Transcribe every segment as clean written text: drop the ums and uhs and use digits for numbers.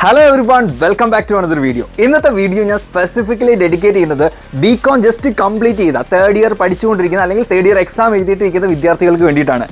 Hello everyone, welcome back to another video. ഇന്നത്തെ video ഞാൻ specifically dedicate ചെയ്യുന്നത് BCom just complete ചെയ്ത third year പഠിച്ചുകൊണ്ടിരിക്കുന്ന അല്ലെങ്കിൽ തേർഡ് ഇയർ എക്സാം എഴുതിയിട്ടിരിക്കുന്ന വിദ്യാർത്ഥികൾക്ക് വേണ്ടിയിട്ടാണ്.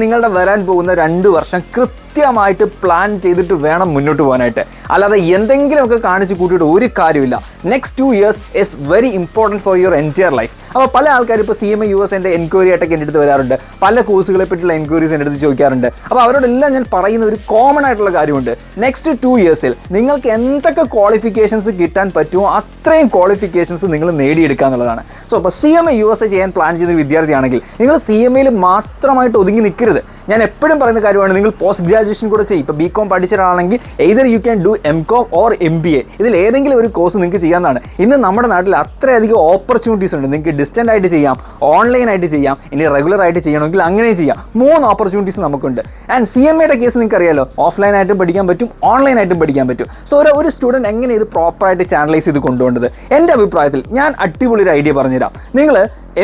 നിങ്ങളുടെ വരാൻ പോകുന്ന 2 വർഷം കൃത്യമായിട്ട് പ്ലാൻ ചെയ്തിട്ട് വേണം മുന്നോട്ട് പോകാനായിട്ട്. അല്ലാതെ എന്തെങ്കിലുമൊക്കെ കാണിച്ച് കൂട്ടിയിട്ട് ഒരു കാര്യമില്ല. Next 2 years is very important for your entire life. അപ്പോൾ പല ആൾക്കാരും ഇപ്പോൾ CMA USൻ്റെ എൻക്വയറി ആയിട്ടൊക്കെ എൻ്റെ അടുത്ത് വരാറുണ്ട്. പല കോഴ്സുകളെ പറ്റിയുള്ള എൻക്വയറീസ് എൻ്റെ അടുത്ത് ചോദിക്കാറുണ്ട്. അപ്പോൾ അവരോടെല്ലാം ഞാൻ പറയുന്ന ഒരു കോമൺ ആയിട്ടുള്ള കാര്യമുണ്ട്. നെക്സ്റ്റ് 2 yearsൽ നിങ്ങൾക്ക് എന്തൊക്കെ ക്വാളിഫിക്കേഷൻസ് കിട്ടാൻ പറ്റുമോ അത്രയും ക്വാളിഫിക്കേഷൻസ് നിങ്ങൾ നേടിയെടുക്കുക എന്നുള്ളതാണ്. സോ അപ്പോൾ CMA USA ചെയ്യാൻ പ്ലാൻ ചെയ്യുന്ന ഒരു വിദ്യാർത്ഥിയാണെങ്കിൽ നിങ്ങൾ CMAയിൽ മാത്രമായിട്ട് ഒതുങ്ങി നിൽക്കരുത്. ഞാൻ എപ്പോഴും പറയുന്ന കാര്യമാണ്, നിങ്ങൾ പോസ്റ്റ് ഗ്രാജുവേഷൻ കൂടെ ചെയ്യും. ഇപ്പോൾ ബികോം പഠിച്ച ഒരാളാണെങ്കിൽ either you can do MCOM or MBA. ഇതിൽ ഏതെങ്കിലും ഒരു കോഴ്സ് നിങ്ങൾക്ക് ചെയ്യാവുന്നതാണ്. ഇന്ന് നമ്മുടെ നാട്ടിൽ അത്രയധികം ഓപ്പർച്യൂണിറ്റീസ് ഉണ്ട്. നിങ്ങൾക്ക് ഡിസ്റ്റൻ്റ് ആയിട്ട് ചെയ്യാം, ഓൺലൈനായിട്ട് ചെയ്യാം, ഇനി റെഗുലർ ആയിട്ട് ചെയ്യണമെങ്കിൽ അങ്ങനെ ചെയ്യാം. 3 ഓപ്പർച്യൂണിറ്റീസ് നമുക്കുണ്ട്. ആൻഡ് CMAയുടെ കേസ് നിങ്ങൾക്ക് അറിയാലോ, ഓഫ്ലൈനായിട്ടും പഠിക്കാൻ പറ്റും, ഓൺലൈനായിട്ടും പഠിക്കാൻ പറ്റും. സോ ഒരു സ്റ്റുഡൻറ്റ് എങ്ങനെ ഇത് പ്രോപ്പറായിട്ട് ചാനലൈസ് ചെയ്ത് കൊണ്ടുപോകേണ്ടത്, എൻ്റെ അഭിപ്രായത്തിൽ ഞാൻ അടിപൊളി ഒരു ഐഡിയ പറഞ്ഞുതരാം. നിങ്ങൾ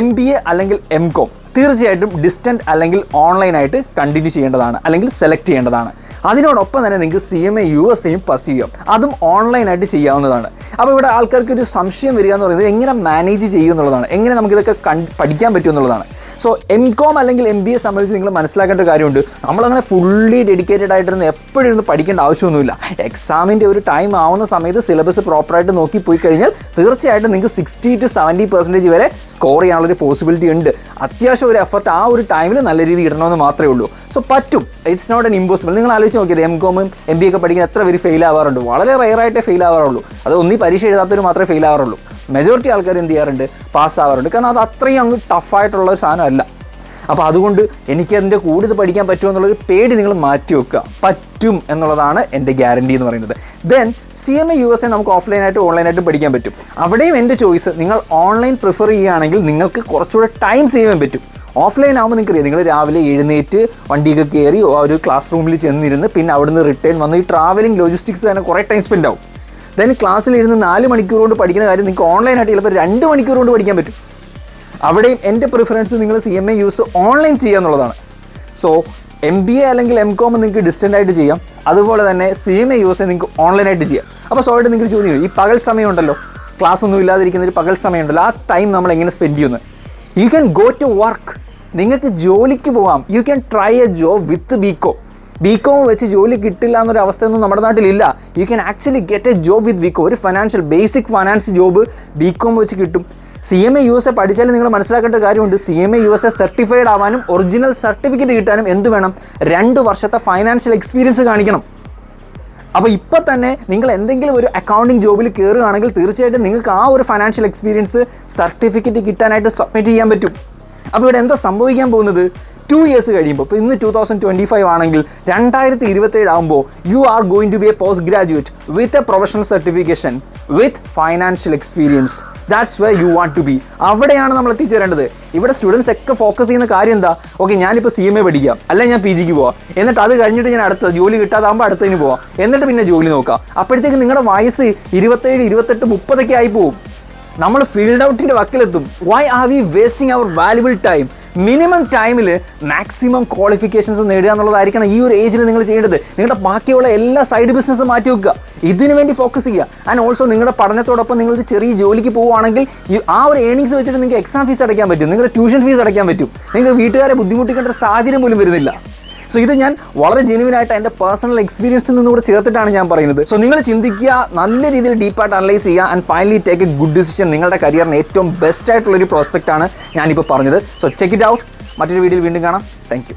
MBA അല്ലെങ്കിൽ MCOM തീർച്ചയായിട്ടും ഡിസ്റ്റൻറ്റ് അല്ലെങ്കിൽ ഓൺലൈനായിട്ട് കണ്ടിന്യൂ ചെയ്യേണ്ടതാണ്, അല്ലെങ്കിൽ സെലക്ട് ചെയ്യേണ്ടതാണ്. അതിനോടൊപ്പം തന്നെ നിങ്ങൾക്ക് CMA USAയും പർസ്യൂ ചെയ്യാം, അതും ഓൺലൈനായിട്ട് ചെയ്യാവുന്നതാണ്. അപ്പോൾ ഇവിടെ ആൾക്കാർക്ക് ഒരു സംശയം വരിക എന്ന് പറയുന്നത് എങ്ങനെ മാനേജ് ചെയ്യും എന്നുള്ളതാണ്, എങ്ങനെ നമുക്കിതൊക്കെ പഠിക്കാൻ പറ്റും എന്നുള്ളതാണ്. സോ MCOM അല്ലെങ്കിൽ MBA സംബന്ധിച്ച് നിങ്ങൾ മനസ്സിലാക്കേണ്ട ഒരു കാര്യമുണ്ട്. നമ്മളങ്ങനെ ഫുള്ളി ഡെഡിക്കേറ്റഡ് ആയിട്ടിരുന്ന് എപ്പോഴും ഇരുന്ന് പഠിക്കേണ്ട ആവശ്യമൊന്നുമില്ല. എക്സാമിൻ്റെ ഒരു ടൈം ആവുന്ന സമയത്ത് സിലബസ് പ്രോപ്പറായിട്ട് നോക്കി പോയി കഴിഞ്ഞാൽ തീർച്ചയായിട്ടും നിങ്ങൾക്ക് 60 to 70% വരെ സ്കോർ ചെയ്യാനുള്ളൊരു പോസിബിലിറ്റി ഉണ്ട്. അത്യാവശ്യം ഒരു എഫർട്ട് ആ ഒരു ടൈമിൽ നല്ല രീതിയിൽ ഇടണമെന്ന് മാത്രമേ ഉള്ളൂ. സോ പറ്റും, ഇറ്റ്സ് നോട്ട് എൻ ഇമ്പോസിബിൾ. നിങ്ങൾ ആലോചിച്ച് നോക്കിയത് MCOM MBA ഒക്കെ പഠിക്കുന്ന എത്ര പേര് ഫെയിൽ ആവാറുണ്ട്? വളരെ റെയറായിട്ടേ ഫെയിൽ ആവാറുള്ളൂ. അത് ഒന്നീ പരീക്ഷ എഴുതാത്തവർ മാത്രമേ ഫെയിൽ ആവാറുള്ളൂ. മെജോറിറ്റി ആൾക്കാർ എന്ത് ചെയ്യാറുണ്ട്? പാസ്സാവാറുണ്ട്. കാരണം അത് അത്രയും അങ്ങ് ടഫായിട്ടുള്ള ഒരു സാധനമല്ല. അപ്പോൾ അതുകൊണ്ട് എനിക്ക് അതിൻ്റെ കൂടുതൽ പഠിക്കാൻ പറ്റുമോ എന്നുള്ളൊരു പേടി നിങ്ങൾ മാറ്റി വെക്കുക. പറ്റും എന്നുള്ളതാണ് എൻ്റെ ഗ്യാരണ്ടി എന്ന് പറയുന്നത്. ദെൻ CMA USA നമുക്ക് ഓഫ്ലൈനായിട്ടും ഓൺലൈനായിട്ടും പഠിക്കാൻ പറ്റും. അവിടെയും എൻ്റെ ചോയ്സ്, നിങ്ങൾ ഓൺലൈൻ പ്രിഫർ ചെയ്യുകയാണെങ്കിൽ നിങ്ങൾക്ക് കുറച്ചുകൂടെ ടൈം സേവ് ചെയ്യാൻ പറ്റും. ഓഫ്ലൈൻ ആകുമ്പോൾ നിങ്ങൾക്കറിയാം, നിങ്ങൾ രാവിലെ എഴുന്നേറ്റ് വണ്ടിയൊക്കെ കയറി ഒരു ക്ലാസ് റൂമിൽ ചെന്നിരുന്ന് പിന്നെ അവിടുന്ന് റിട്ടേൺ വന്ന് ഈ ട്രാവലിംഗ് ലോജിസ്റ്റിക്സ് തന്നെ കുറേ ടൈം സ്പെൻഡ് ആവും. ദെൻ ക്ലാസ്സിലിരുന്ന് 4 മണിക്കൂർ കൊണ്ട് പഠിക്കുന്ന കാര്യം നിങ്ങൾക്ക് ഓൺലൈനായിട്ട് ചിലപ്പോൾ 2 മണിക്കൂർ കൊണ്ട് പഠിക്കാൻ പറ്റും. അവിടെയും എൻ്റെ പ്രിഫറൻസ് നിങ്ങൾ CMA USA ഓൺലൈൻ ചെയ്യുക എന്നുള്ളതാണ്. സോ MBA അല്ലെങ്കിൽ MCOM നിങ്ങൾക്ക് ഡിസ്റ്റൻ്റ് ആയിട്ട് ചെയ്യാം, അതുപോലെ തന്നെ CMA USA നിങ്ങൾക്ക് ഓൺലൈനായിട്ട് ചെയ്യാം. അപ്പോൾ സോയിട്ട് നിങ്ങൾക്ക് ചോദിക്കും, ഈ പകൽ സമയം ഉണ്ടല്ലോ, ക്ലാസ് ഒന്നും ഇല്ലാതിരിക്കുന്ന ഒരു പകൽ സമയം ഉണ്ടല്ലോ, ആ ടൈം നമ്മൾ എങ്ങനെ സ്പെൻഡ് ചെയ്യുന്നത്? You can go to work. നിങ്ങൾക്ക് ജോലിക്ക് പോകാം. You can try a job with BCom വെച്ച് ജോലി കിട്ടില്ല എന്നൊരു അവസ്ഥയൊന്നും നമ്മുടെ നാട്ടിലില്ല. You can actually get a job with BCom. ഒരു ബേസിക് ഫൈനാൻസ് ജോബ് ബികോം വെച്ച് കിട്ടും. CMA USA പഠിച്ചാലും നിങ്ങൾ മനസ്സിലാക്കേണ്ട കാര്യമുണ്ട്, CMA USA സർട്ടിഫൈഡ് ആവാനും ഒറിജിനൽ സർട്ടിഫിക്കറ്റ് കിട്ടാനും എന്ത് വേണം? 2 വർഷത്തെ ഫൈനാൻഷ്യൽ എക്സ്പീരിയൻസ് കാണിക്കണം. അപ്പോൾ ഇപ്പോൾ തന്നെ നിങ്ങൾ എന്തെങ്കിലും ഒരു അക്കൗണ്ടിങ് ജോബിൽ കയറുകയാണെങ്കിൽ തീർച്ചയായിട്ടും നിങ്ങൾക്ക് ആ ഒരു ഫൈനാൻഷ്യൽ എക്സ്പീരിയൻസ് സർട്ടിഫിക്കറ്റ് കിട്ടാനായിട്ട് സബ്മിറ്റ് ചെയ്യാൻ പറ്റും. അപ്പോൾ ഇവിടെ എന്താ സംഭവിക്കാൻ പോകുന്നത്? 2 years കഴിയുമ്പോൾ, ഇപ്പോൾ ഇന്ന് 2025 ആണെങ്കിൽ 2027 ആകുമ്പോൾ you are going to be a post graduate with a professional certification with financial experience. That's way you want to be. അവിടെയാണ് നമ്മൾ എത്തിച്ചേരേണ്ടത്. ഇവിടെ സ്റ്റുഡൻസ് ഒക്കെ ഫോക്കസ് ചെയ്യുന്ന കാര്യം എന്താ? ഓക്കെ, ഞാനിപ്പോൾ CMA പഠിക്കാം, അല്ലെങ്കിൽ ഞാൻ PGക്ക് പോവാം, എന്നിട്ട് അത് കഴിഞ്ഞിട്ട് ഞാൻ അടുത്ത ജോലി കിട്ടാതാകുമ്പോൾ അടുത്തതിന് പോവാം, എന്നിട്ട് പിന്നെ ജോലി നോക്കാം. അപ്പോഴത്തേക്ക് നിങ്ങളുടെ വയസ്സ് 27, 28, 30 ആയി പോവും. നമ്മൾ ഫീൽഡ് ഔട്ടിൻ്റെ വക്കിലെത്തും. Why are we wasting our valuable time? Minimum ടൈമിൽ മാക്സിമം ക്വാളിഫിക്കേഷൻസ് നേടുക എന്നുള്ളതായിരിക്കണം ഈ ഒരു ഏജിൽ നിങ്ങൾ ചെയ്യേണ്ടത്. നിങ്ങളുടെ ബാക്കിയുള്ള എല്ലാ സൈഡ് ബിസിനസ്സും മാറ്റി വെക്കുക, ഇതിനു വേണ്ടി ഫോക്കസ് ചെയ്യുക. ആൻഡ് ഓൾസോ നിങ്ങളുടെ പഠനത്തോടൊപ്പം നിങ്ങൾ ചെറിയ ജോലിക്ക് പോവുകയാണെങ്കിൽ ആ ഒരു ഏണിങ്സ് വെച്ചിട്ട് നിങ്ങൾക്ക് എക്സാം ഫീസ് അടയ്ക്കാൻ പറ്റും, നിങ്ങളുടെ ട്യൂഷൻ ഫീസ് അടയ്ക്കാൻ പറ്റും, നിങ്ങൾക്ക് വീട്ടുകാരെ ബുദ്ധിമുട്ടിക്കേണ്ട ഒരു സാഹചര്യം പോലും വരുന്നില്ല. സോ ഇത് ഞാൻ വളരെ ജെന്യുവിനായിട്ട് എൻ്റെ പേഴ്സണൽ എക്സ്പീരിയൻസിൽ നിന്നുകൂടെ ചേർത്തിട്ടാണ് ഞാൻ പറയുന്നത്. സോ നിങ്ങൾ ചിന്തിക്കുക, നല്ല രീതിയിൽ ഡീപ്പായിട്ട് അനലൈസ് ചെയ്യുക, and finally take A good decision. നിങ്ങളുടെ കരിയറിന് ഏറ്റവും ബെസ്റ്റ് ആയിട്ടുള്ളൊരു പ്രോസ്പെക്റ്റ് ആണ് ഞാനിപ്പോൾ പറഞ്ഞത്. So check it out. മറ്റൊരു വീഡിയോയിൽ വീണ്ടും കാണാം. Thank you.